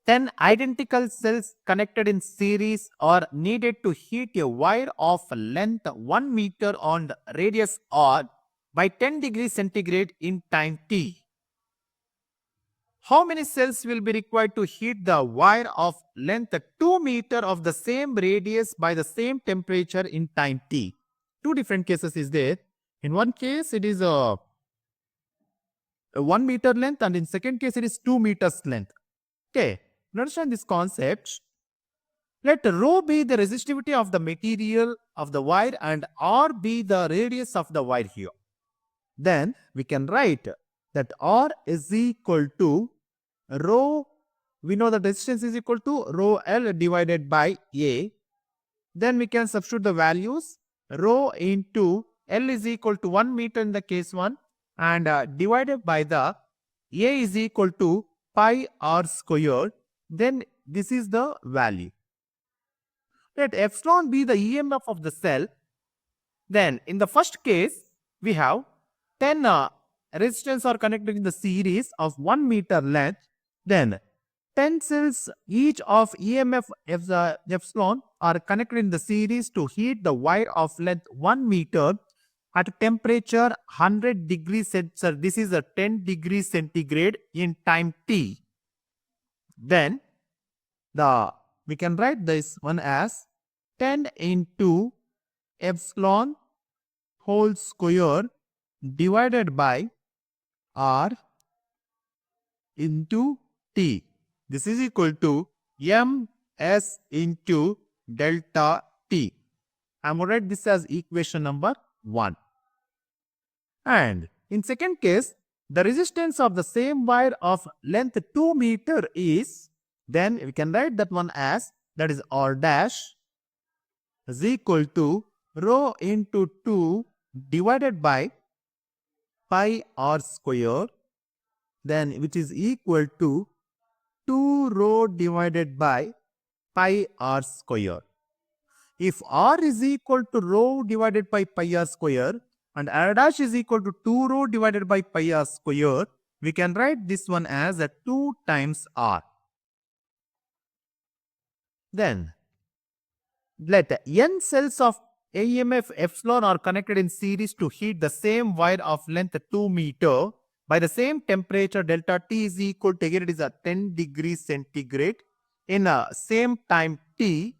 10 identical cells connected in series are needed to heat a wire of length 1 meter on radius r by 10 degrees centigrade in time t. How many cells will be required to heat the wire of length 2 meter of the same radius by the same temperature in time t? Two different cases is there. In one case, it is a 1 meter length, and in second case, it is 2 meters length. Okay, to understand this concept, let rho be the resistivity of the material of the wire and r be the radius of the wire here. Then we can write that r is equal to rho, we know that resistance is equal to rho L divided by A. Then we can substitute the values. Rho into L is equal to 1 meter in the case 1 and divided by the A is equal to pi r squared. Then this is the value. Let epsilon be the EMF of the cell. Then in the first case, we have 10 resistance are connected in the series of 1 meter length. Then 10 cells each of EMF epsilon are connected in the series to heat the wire of length 1 meter at temperature 100 degrees centigrade. This is a 10 degrees centigrade in time t. Then we can write this one as 10 into epsilon whole square divided by r into t. This is equal to ms into delta t. I am going to write this as equation number 1. And in second case, the resistance of the same wire of length 2 meter is, then we can write that one as, that is r dash is equal to rho into 2 divided by pi r square, then which is equal to 2 rho divided by pi r square. If r is equal to rho divided by pi r square and r dash is equal to 2 rho divided by pi r square, we can write this one as a 2 times r. Then let n cells of EMF epsilon are connected in series to heat the same wire of length 2 meter by the same temperature delta t is equal to, again it is a 10 degrees centigrade in a same time t.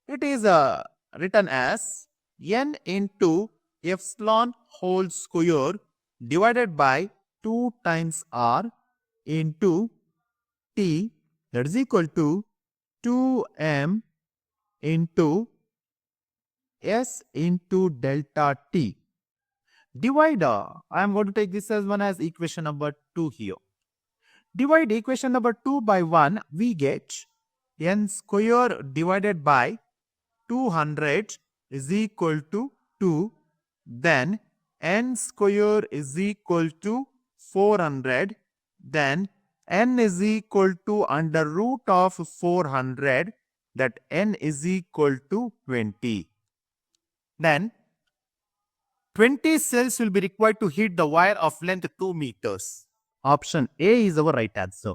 It is written as n into epsilon whole square divided by 2 times r into t, that is equal to 2m into s into delta t. Divide, I am going to take this as one as equation number 2 here. Divide equation number 2 by 1, we get n square divided by 200 is equal to 2. Then n square is equal to 400. Then n is equal to under root of 400, that n is equal to 20. Then 20 cells will be required to heat the wire of length 2 meters. Option A is our right answer.